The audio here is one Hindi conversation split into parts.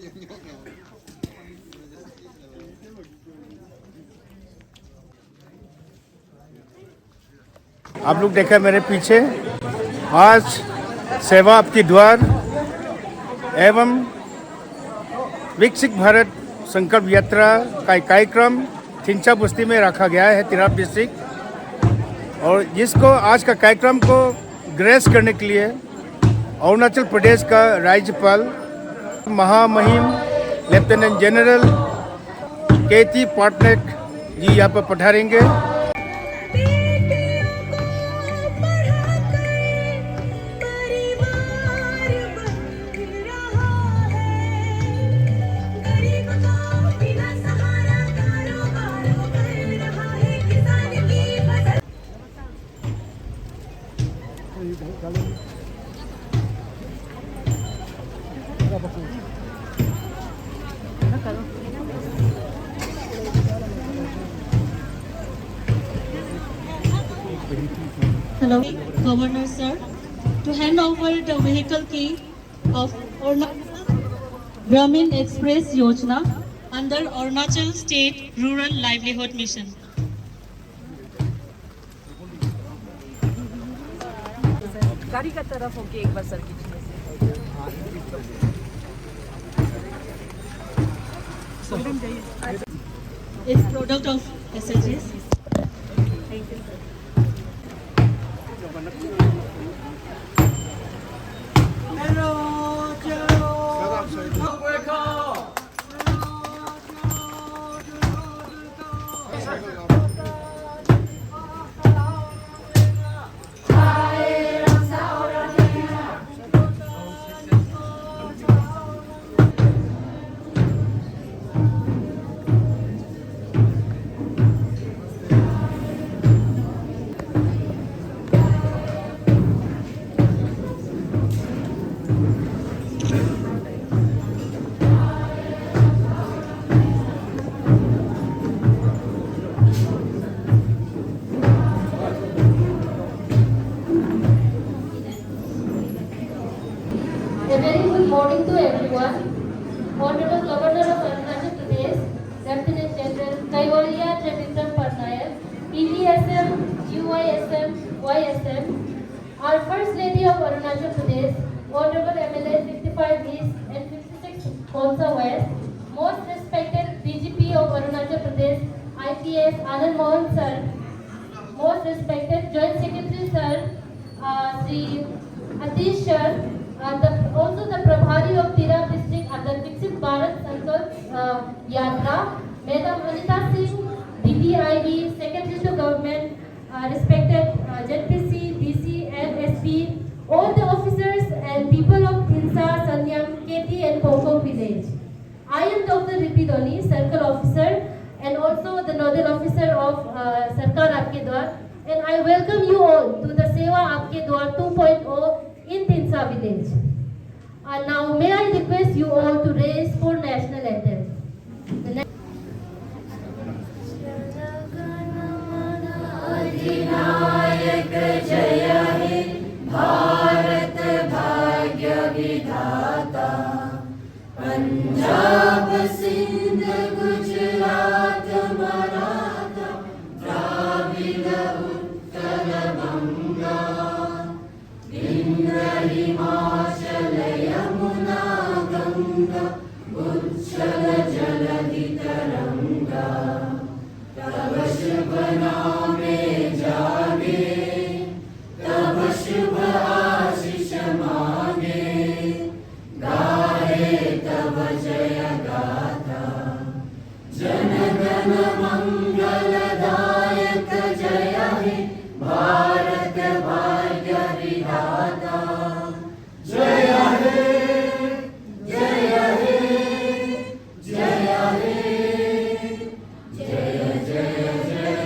आप लोग देखा मेरे पीछे आज सेवा आपकी द्वार एवं विकसित भारत संकल्प यात्रा का कार्यक्रम थिंचा बस्ती में रखा गया है, तिराप डिस्ट्रिक्ट। और जिसको आज का कार्यक्रम को ग्रेस करने के लिए अरुणाचल प्रदेश का राज्यपाल महामहिम लेफ्टिनेंट जनरल केटी पटनायक जी यहाँ पर पधारेंगे। Hello, Governor Sir, to hand over the vehicle key of Grameen Express Yojana under Arunachal State Rural Livelihood Mission. गाड़ी का तरफ होके एक बार सर खींचने से It's product of SLGs. A very good morning to everyone. Honorable Governor of Arunachal Pradesh, Lieutenant General Kaivalya Trivitram Patnaik, PDSM, UISM, YSM, our First Lady of Arunachal Pradesh, Honorable MLA 55 East and 56 Khonsa West, most respected DGP of Arunachal Pradesh, IPS Anand Mohan Sir, most respected Joint Secretary Sir, Sri Atish Sir, also the Prabhari of Tirap district under Viksit Bharat Sankalp Yatra, Madam Anita Singh, DDIB, Secretary to Government, respected ZPC, DC and SP, all the officers and people of Hinsa, Sanyam, Keti and Pongkong village. I am Dr. Ripidoni, Circle Officer and also the Nodal Officer of Sarkar Aapke Dwar, and I welcome you all to the Seva Aapke Dwar 2.0 in Tinsa village. Now may I request you all to raise 4 national anthems. The next अधिनायक जय हे भारत भाग्य विधाता पंजाब सिंध गुजरात मराठा द्राविड उत्कल बंगा विंध्य हिमाचल यमुना गंगा उच्छल जलधि तरंगा तब शुभ नामे जागे तब शुभ आशीष मांगे गाहे तब जय गाथा जन गण मंगलदायक जय हे भारत भाग्य विधाता जय हे जय हे जय हे जय जय जय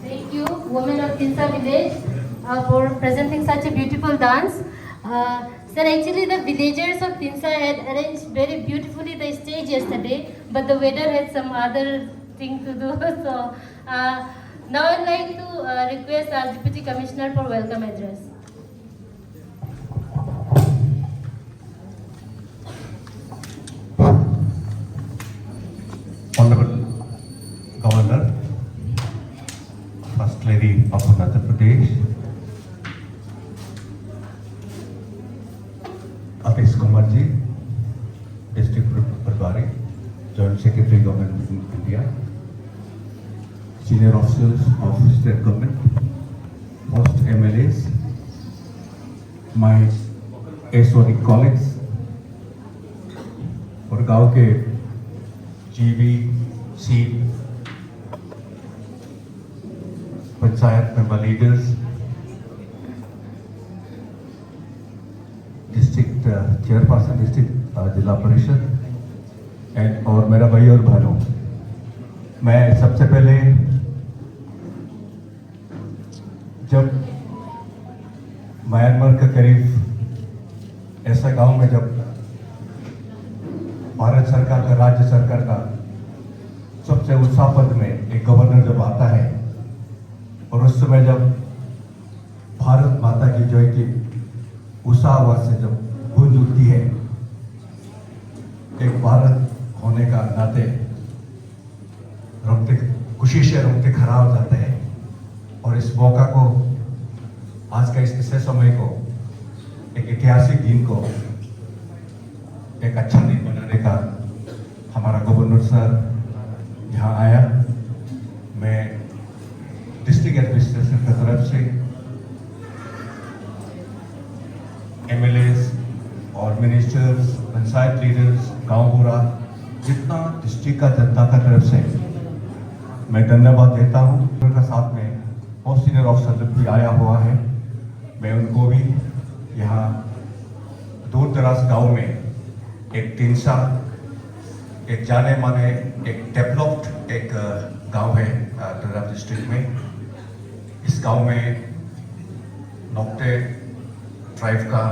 Thank you, women of Tinsa village, for presenting such a beautiful dance. Sir, actually the villagers of Tinsa had arranged very beautifully the stage yesterday, but the weather had some other thing to do. So now I'd like to request our Deputy Commissioner for welcome address. Honorable Governor, First Lady of Arunachal Pradesh, Atish Kumarji, District Prabhari, Joint Secretary Government of India, senior officers of state government, host MLAs, my SOD colleagues और गांव के जीवी seat panchayat member leaders, district chairperson, district जिला परिषद एंड और मेरा भाई और बहनों, मैं सबसे पहले जब करीब ऐसा गांव में जब भारत सरकार का, राज्य सरकार का सबसे उत्साह पद में एक गवर्नर जब आता है और उस समय जब भारत माता की जय की उत्साह आवाज से जब गूंज उठती है, एक भारत होने का नाते रोंगटे, खुशी से रोंगटे खड़ा हो जाते हैं। और इस मौका को, आज का इस विशेष समय को, एक ऐतिहासिक दिन को एक अच्छा दिन बनाने का हमारा गवर्नर सर यहाँ आया। मैं डिस्ट्रिक्ट एडमिनिस्ट्रेशन की तरफ से एमएलएस और मिनिस्टर्स, पंचायत लीडर्स, गांव बुरा, जितना डिस्ट्रिक्ट का जनता का तरफ से मैं धन्यवाद देता हूँ। उनका साथ में बहुत सीनियर ऑफिसर भी आया हुआ है, मैं उनको भी यहाँ दूर दराज गांव में एक तिनसा, एक जाने माने, एक डेवलप्ड एक गांव है दर्रा डिस्ट्रिक्ट में। इस गांव में नोक्टे ट्राइब का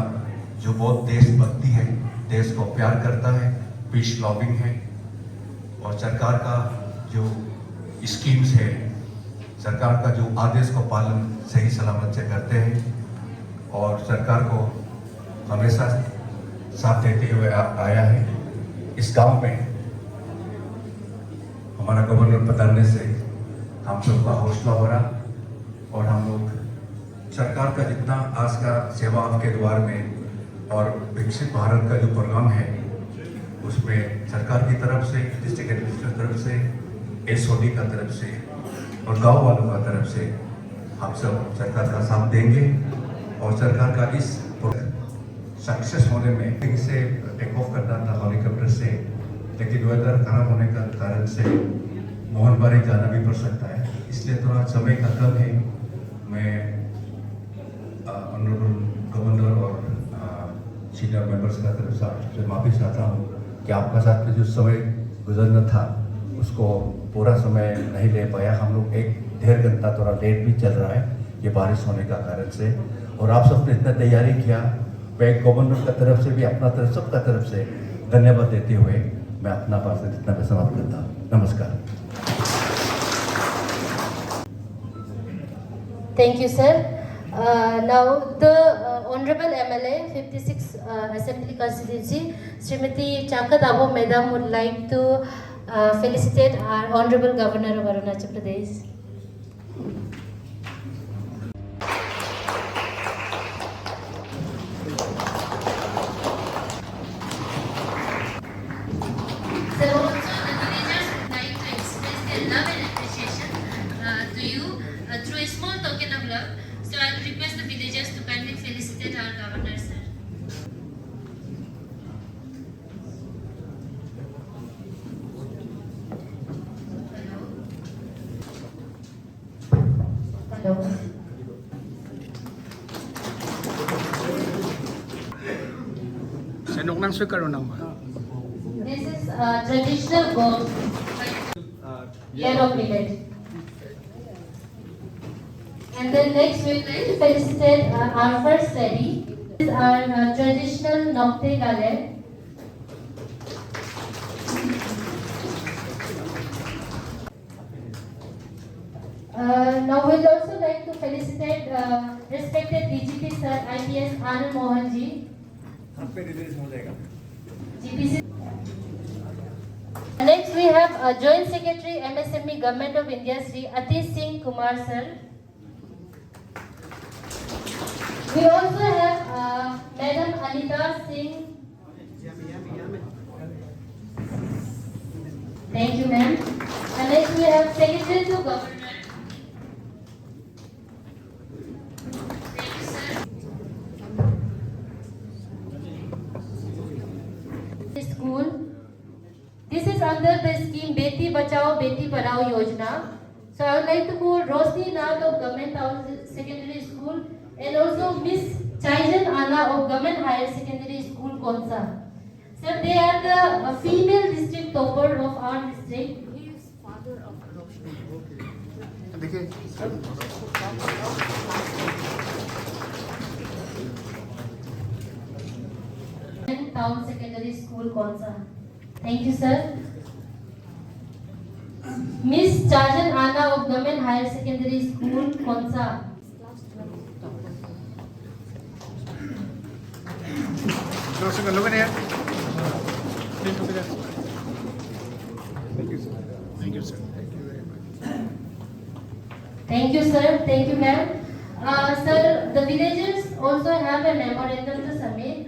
जो बहुत देशभक्ति है, देश को प्यार करता है, पीस लविंग है, और सरकार का जो स्कीम्स है, सरकार का जो आदेश को पालन सही सलामत से करते हैं और सरकार को हमेशा साथ देते हुए आया है। इस गांव में हमारा गवर्नर बदलने से हम सबका हौसला बढ़ा और हम लोग सरकार का जितना आज का सेवा आपके द्वार में और विकसित भारत का जो प्रोग्राम है, उसमें सरकार की तरफ से, डिस्ट्रिक्ट एडमिनिस्ट्रेशन की तरफ से, एसओडी का तरफ से और गांव वालों का तरफ से हम सब सरकार का साथ देंगे और सरकार का इस सक्सेस होने में कहीं से टेक ऑफ करना था हेलीकॉप्टर से, लेकिन वेदर खराब होने का कारण से मोहनबारी जाना भी पड़ सकता है, इसलिए थोड़ा समय का कम है। मैं ऑनरेबल गवर्नर और सीनियर मेंबर्स का तरफ से आपसे माफी चाहता हूँ कि आपका साथ में जो समय गुजरना था उसको पूरा समय नहीं ले पाया। हम लोग 1-1.5 घंटा थोड़ा लेट भी चल रहा है ये बारिश होने का कारण से, और आप सबने इतना तैयारी किया। मैं गवर्नर का तरफ से भी, अपना तरफ, सबका तरफ से धन्यवाद देते हुए मैं अपना भाषण इतना में समाप्त करता हूँ। नमस्कार। Thank you, sir. Now the Honorable MLA 56 Assembly Constituency, Srimati Chakat Abo Madam would like to felicitate our Honorable Governor of Arunachal Pradesh. So also the villagers would like to express their love and appreciation to you through a small token of love. So I will request the villagers to kindly felicitate our governor, sir. Hello. Senok nang sukaro nama. This is traditional gold yellow millet. And then next we will felicitate our first lady. This is our traditional Nokte Gale. Now we will also like to felicitate respected DGP Sir IPS Anand Mohan Ji. GPC. Next we have Joint Secretary MSME Government of India Sri Atish Singh Kumar Sir. We also have Madam Anita Singh. Thank you, ma'am. And next we have Secretary to Governor. Thank you, sir. School. This is under the scheme Beti Bachao Beti Padhao Yojana. So I would like to call Rosni Nag of Government Secondary School and also Miss Chaijan Ana of Government Higher Secondary School Konsa. Sir, they are the female district topper of our district. He is father of Roshni. देखिए Town Secondary School, Konsa. Thank you, sir. Miss Chajan Anna of Government Higher Secondary School, Konsa. Look at here. Please look at that. Thank you, sir. Thank you, sir. Thank you very much. Thank you, sir. Thank you, ma'am. Sir, the villagers also have a memorandum to submit.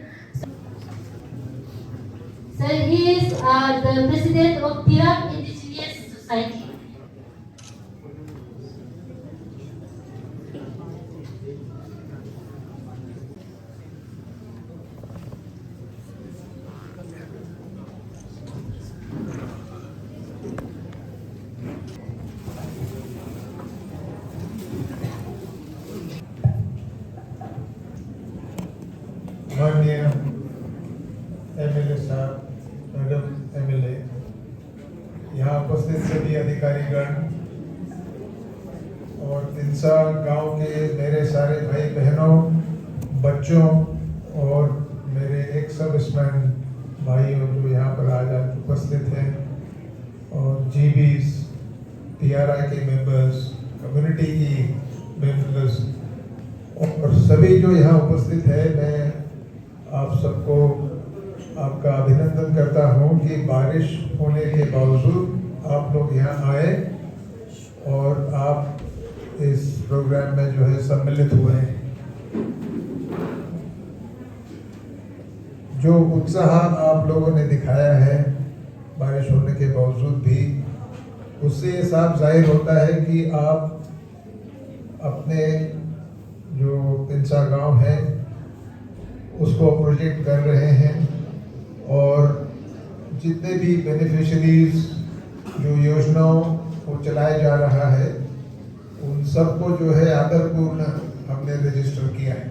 Sir, he is the president of Tirak Indigenous Society. माननीय एमएलए साहब, मैडम एमएलए, यहाँ उपस्थित सभी अधिकारीगण और तिनसा गांव के मेरे सारे भाई बहनों, बच्चों और मेरे एक सर्विसमैन भाइयों जो यहाँ पर आज उपस्थित हैं, और जीबीज, टीआरआई के मेंबर्स, कम्युनिटी की मेंबर्स और सभी जो यहाँ उपस्थित है, मैं आप सबको आपका अभिनंदन करता हूँ कि बारिश होने के बावजूद आप लोग यहाँ आए और आप इस प्रोग्राम में जो है सम्मिलित हुए हैं। जो उत्साह आप लोगों ने दिखाया है बारिश होने के बावजूद भी, उससे साफ जाहिर होता है कि आप अपने जो तिनसा गांव है उसको प्रोजेक्ट कर रहे हैं, और जितने भी बेनिफिशरीज जो योजनाओं को चलाया जा रहा है उन सबको जो है आदरपूर्ण हमने रजिस्टर किया है।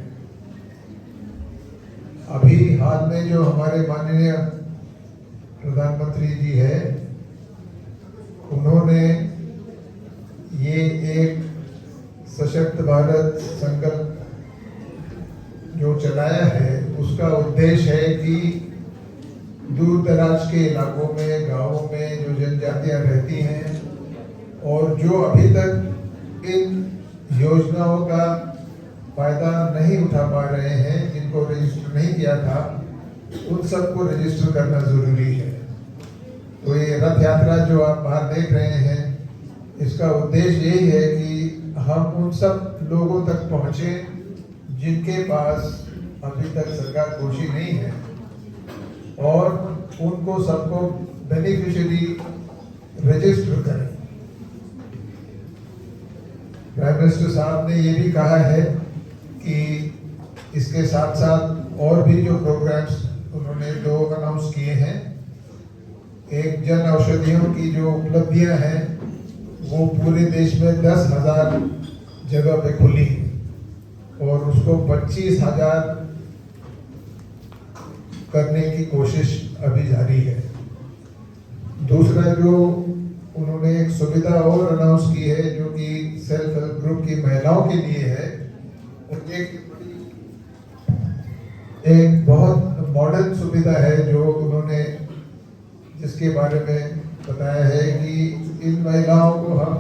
अभी हाल में जो हमारे माननीय प्रधानमंत्री जी है, उन्होंने ये एक सशक्त भारत संकल्प जो चलाया है, उसका उद्देश्य है कि दूर दराज के इलाकों में, गांवों में जो जनजातियां रहती हैं और जो अभी तक इन योजनाओं का फायदा नहीं उठा पा रहे हैं, जिनको रजिस्टर नहीं किया था, उन सबको रजिस्टर करना जरूरी है। तो ये रथ यात्रा जो आप बाहर देख रहे हैं, इसका उद्देश्य यही है कि हम उन सब लोगों तक पहुंचे जिनके पास अभी तक सरकार पहुंची नहीं है, और उनको सबको बेनिफिशियरी रजिस्टर करें। प्राइम मिनिस्टर साहब ने ये भी कहा है कि इसके साथ साथ और भी जो प्रोग्राम्स उन्होंने 2 अनाउंस किए हैं। एक जन औषधियों की जो उपलब्धियां हैं वो पूरे देश में 10,000 जगह पे खुली, और उसको 25,000 करने की कोशिश अभी जारी है। दूसरा जो उन्होंने एक सुविधा और अनाउंस की है जो कि सेल्फ हेल्प ग्रुप की महिलाओं के लिए है, एक बहुत मॉडर्न सुविधा है जो उन्होंने, जिसके बारे में बताया है कि इन महिलाओं को हम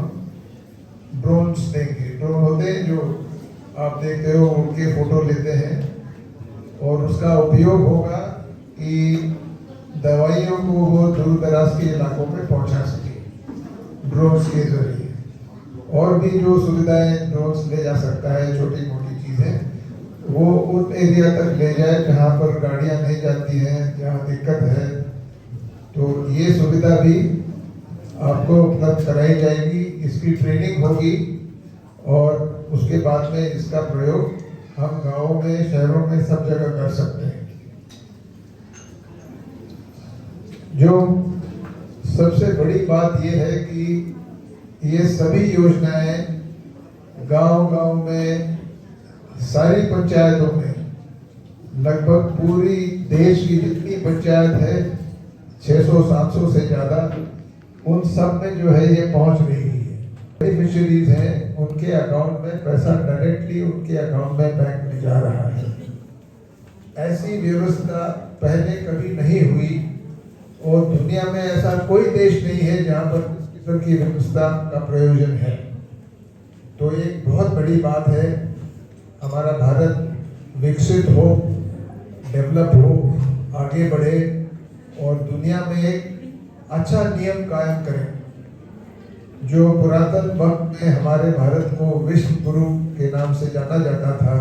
ड्रोन्स देंगे। ड्रोन होते हैं जो आप देखते हो, उनके फोटो लेते हैं, और उसका उपयोग होगा कि दवाइयों को वो दूर दराज के इलाकों में पहुंचा सके ड्रोन्स के जरिए। और भी जो सुविधाएं ड्रोन्स ले जा सकता है, छोटी मोटी चीजें, वो उन एरिया तक ले जाए जहां पर गाड़ियां नहीं जाती हैं, जहां दिक्कत है। तो ये सुविधा भी आपको उपलब्ध कराई जाएगी, इसकी ट्रेनिंग होगी, और उसके बाद में इसका प्रयोग हम गांवों में, शहरों में सब जगह कर सकते हैं। जो सबसे बड़ी बात यह है कि ये सभी योजनाएं गांव-गांव में, सारी पंचायतों में, लगभग पूरी देश की जितनी पंचायत है 600-700 से ज्यादा, उन सब में जो है ये पहुंच रही है। बेनिफिशियरीज हैं, उनके अकाउंट में पैसा डायरेक्टली उनके अकाउंट में बैंक में जा रहा है। ऐसी व्यवस्था पहले कभी नहीं हुई और दुनिया में ऐसा कोई देश नहीं है जहां पर इस किस्म की व्यवस्था का प्रयोजन है। तो एक बहुत बड़ी बात है, हमारा भारत विकसित हो, डेवलप हो, आगे बढ़े और दुनिया में एक अच्छा नियम कायम करें। जो पुरातन वक्त में हमारे भारत को विश्व गुरु के नाम से जाना जाता था,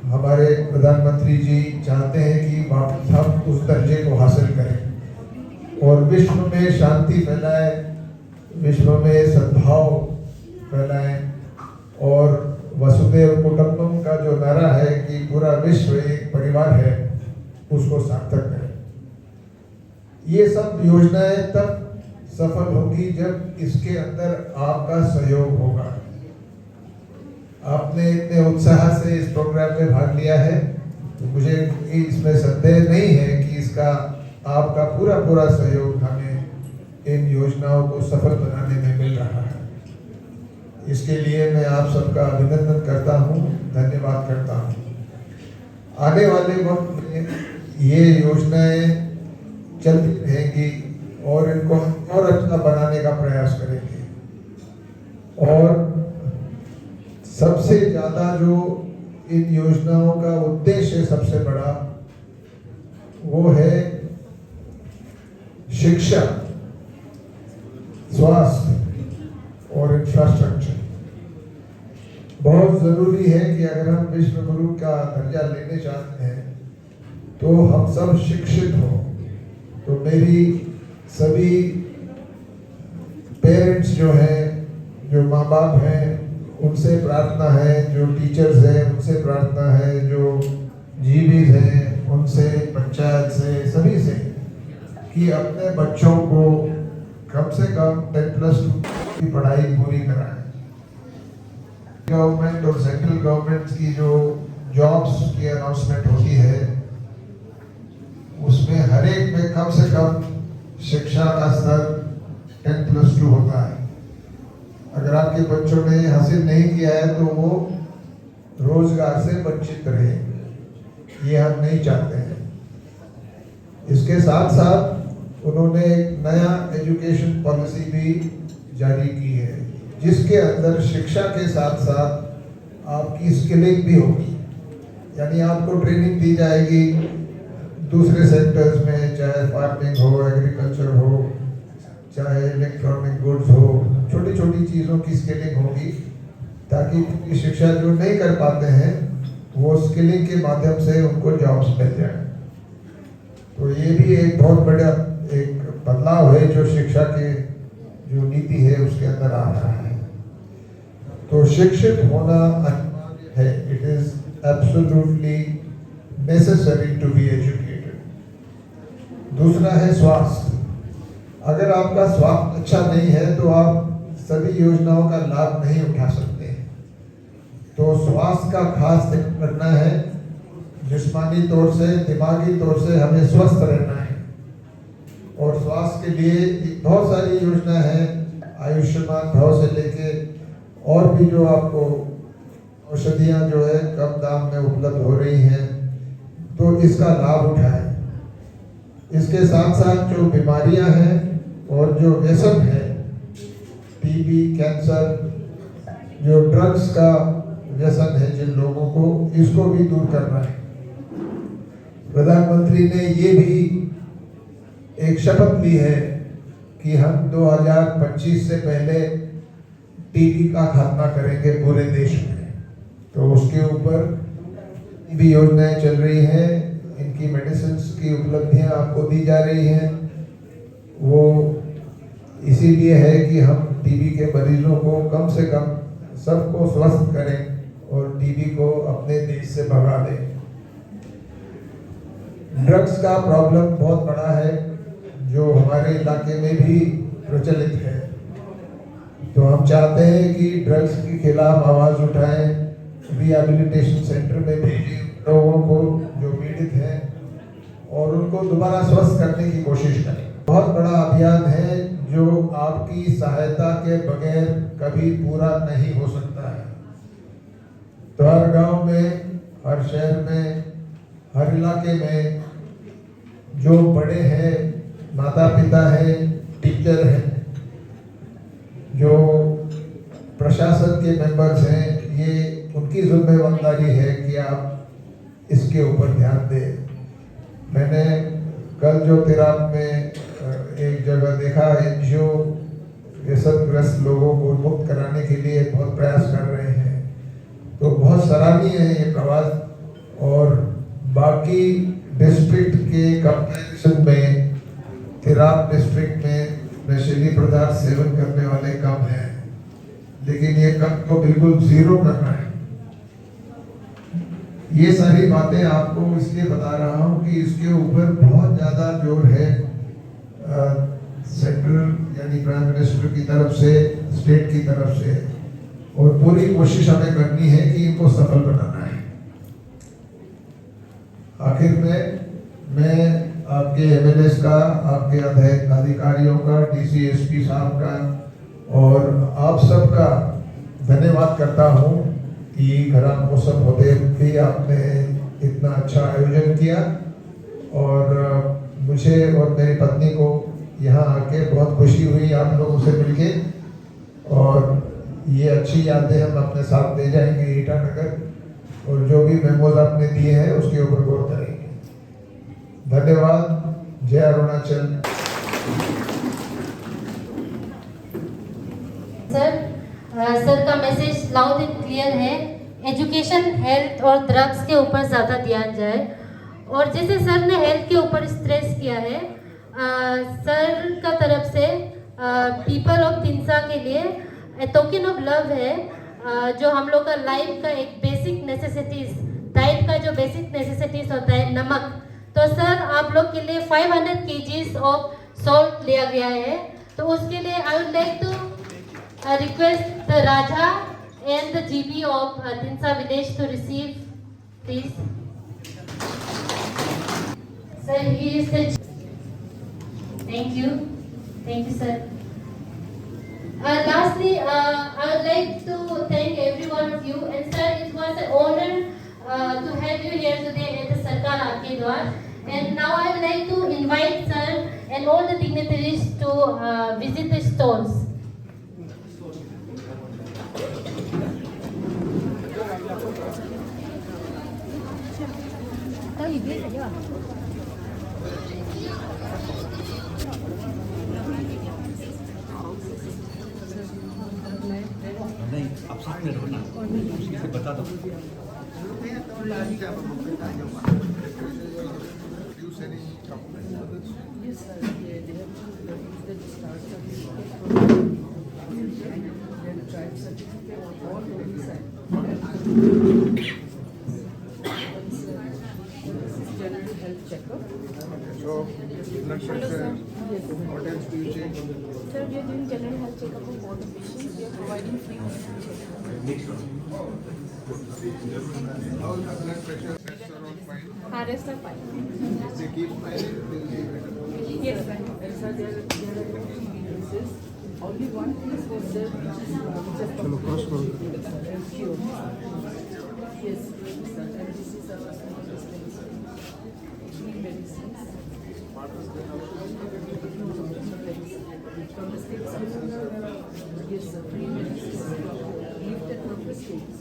हमारे प्रधानमंत्री जी चाहते हैं कि वापस हम उस दर्जे को हासिल करें और विश्व में शांति फैलाए, विश्व में सद्भाव फैलाएं और वसुधैव कुटुंबकम का जो नारा है कि पूरा विश्व एक परिवार है, उसको सार्थक करें। ये सब योजनाएं तब सफल होगी जब इसके अंदर आपका सहयोग होगा। आपने इतने उत्साह से इस प्रोग्राम में भाग लिया है तो मुझे इसमें संदेह नहीं है कि इसका आपका पूरा पूरा सहयोग हमें इन योजनाओं को सफल बनाने में मिल रहा है। इसके लिए मैं आप सबका अभिनंदन करता हूँ, धन्यवाद करता हूँ। आने वाले वक्त में ये योजनाएं चलती रहेंगी और इनको और अच्छा बनाने का प्रयास करेंगे और सबसे ज़्यादा जो इन योजनाओं का उद्देश्य है सबसे बड़ा, वो है शिक्षा, स्वास्थ्य और इंफ्रास्ट्रक्चर। बहुत ज़रूरी है कि अगर हम विश्व गुरु का दर्जा लेने चाहते हैं तो हम सब शिक्षित हों। तो मेरी सभी पेरेंट्स जो हैं, जो माँ बाप हैं, उनसे प्रार्थना है, जो टीचर्स हैं उनसे प्रार्थना है, जो जीवीज हैं उनसे, पंचायत से, सभी से कि अपने बच्चों को कम से कम 10+2 की पढ़ाई पूरी कराएं। गवर्नमेंट और सेंट्रल गवर्नमेंट की जो जॉब्स की अनाउंसमेंट होती है उसमें हर एक में कम से कम शिक्षा का स्तर 10+2 होता है। अगर आपके बच्चों ने हासिल नहीं किया है तो वो रोजगार से वंचित रहेंगे, ये हम नहीं चाहते हैं। इसके साथ साथ उन्होंने एक नया एजुकेशन पॉलिसी भी जारी की है जिसके अंदर शिक्षा के साथ साथ आपकी स्किलिंग भी होगी, यानी आपको ट्रेनिंग दी जाएगी दूसरे सेक्टर्स में, चाहे फार्मिंग हो, एग्रीकल्चर हो, चाहे इलेक्ट्रॉनिक गुड्स हो, छोटी छोटी चीज़ों की स्किलिंग होगी ताकि शिक्षा जो नहीं कर पाते हैं वो स्किलिंग के माध्यम से उनको जॉब्स मिल जाए। तो ये भी एक बहुत बड़ा एक बदलाव है जो शिक्षा के जो नीति है उसके अंदर आ रहा है। तो शिक्षित होना अनिवार्य है, it is absolutely necessary to be educated. दूसरा है स्वास्थ्य। अगर आपका स्वास्थ्य अच्छा नहीं है तो आप सभी योजनाओं का लाभ नहीं उठा सकते हैं। तो स्वास्थ्य का खास ध्यान रखना है, जिस्मानी तौर से, दिमागी तौर से हमें स्वस्थ रहना है और स्वास्थ्य के लिए बहुत सारी योजना है, आयुष्मान भव से लेके और भी जो आपको औषधियाँ जो है कम दाम में उपलब्ध हो रही हैं, तो इसका लाभ उठाएं। इसके साथ साथ जो बीमारियां हैं और जो व्यसन है, टीबी, कैंसर, जो ड्रग्स का व्यसन है जिन लोगों को, इसको भी दूर करना है। प्रधानमंत्री ने ये भी एक शपथ ली है कि हम 2025 से पहले टीबी का खात्मा करेंगे पूरे देश में। तो उसके ऊपर भी योजनाएं चल रही हैं, इनकी मेडिसिन की उपलब्धियां आपको दी जा रही हैं। वो इसीलिए है कि हम टीबी के मरीजों को कम से कम सबको स्वस्थ करें और टीबी को अपने देश से भगा दें। ड्रग्स का प्रॉब्लम बहुत बड़ा है जो हमारे इलाके में भी प्रचलित है। तो हम चाहते हैं कि ड्रग्स के खिलाफ आवाज़ उठाएं, रिहैबिलिटेशन सेंटर में भेजें लोगों को जो पीड़ित हैं और उनको दोबारा स्वस्थ करने की कोशिश करें। बहुत बड़ा अभियान है जो आपकी सहायता के बगैर कभी पूरा नहीं हो सकता है। तो हर गांव में, हर शहर में हर इलाके में जो बड़े हैं, माता पिता हैं, टीचर हैं, जो प्रशासन के मेंबर्स हैं, ये उनकी जिम्मेदारी है कि आप इसके ऊपर ध्यान दें। मैंने कल जो तिराप में एक जगह देखा, एनजीओ व्यसनग्रस्त लोगों को मुक्त कराने के लिए बहुत प्रयास कर रहे हैं, तो बहुत सराहनीय है ये प्रयास। और बाकी डिस्ट्रिक्ट के कंपैरिजन में तिराप डिस्ट्रिक्ट में नशीली पदार्थ सेवन करने वाले कम हैं, लेकिन ये कम को बिल्कुल जीरो करना है। ये सारी बातें आपको इसलिए बता रहा हूँ कि इसके ऊपर बहुत ज़्यादा जोर है सेंट्रल यानी प्राइम मिनिस्टर की तरफ से, स्टेट की तरफ से, और पूरी कोशिश हमें करनी है कि इनको सफल बनाना है। आखिर में मैं आपके एमएलएस का, आपके अधिकारियों का, डीसीएसपी साहब का और आप सबका धन्यवाद करता हूँ कि खराब मौसम होते भी आपने इतना अच्छा आयोजन किया, और मुझे और मेरी पत्नी को यहाँ आके बहुत खुशी हुई आप लोगों से मिलके, और ये अच्छी यादें हम अपने साथ ले जाएंगे ईटानगर, और जो भी मेमोज आपने दिए हैं उसके ऊपर गौर करेंगे। धन्यवाद। जय अरुणाचल। सर का मैसेज लाउड एंड क्लियर है, एजुकेशन, हेल्थ और ड्रग्स के ऊपर ज़्यादा ध्यान जाए। और जैसे सर ने हेल्थ के ऊपर स्ट्रेस किया है, सर का तरफ से पीपल ऑफ तिनसा के लिए ए टोकन ऑफ लव है, जो हम लोग का लाइफ का एक बेसिक नेसेसिटीज, डाइट का जो बेसिक नेसेसिटीज होता है, नमक, तो सर आप लोग के लिए 500 kgs ऑफ सॉल्ट लिया गया है। तो उसके लिए I would like to request the Raja and the GB of Tinsa village to receive, please. Sir, he is the. Thank you, sir. Lastly, I would like to thank every one of you, and sir, it was an honor to have you here today at the Sarkar Aapke Dwar. And now I would like to invite sir and all the dignitaries to visit the stalls. नहीं, आप साथ में रहो ना, उसी से बता दो। General health checkup. So, blood pressure, what else do you check? Sir, we are doing general health checkup of all the patients. We are providing free medical checkup. All the blood pressure tests are all fine. Rest are fine. If they keep smiling, they will be better. Yes, sir. Sir, there are 2 cases. Only one case was there, which is cured. Yes, sir. And this is our free medicines. From the state government, yes, sir. Free medicines. Lifted from the states.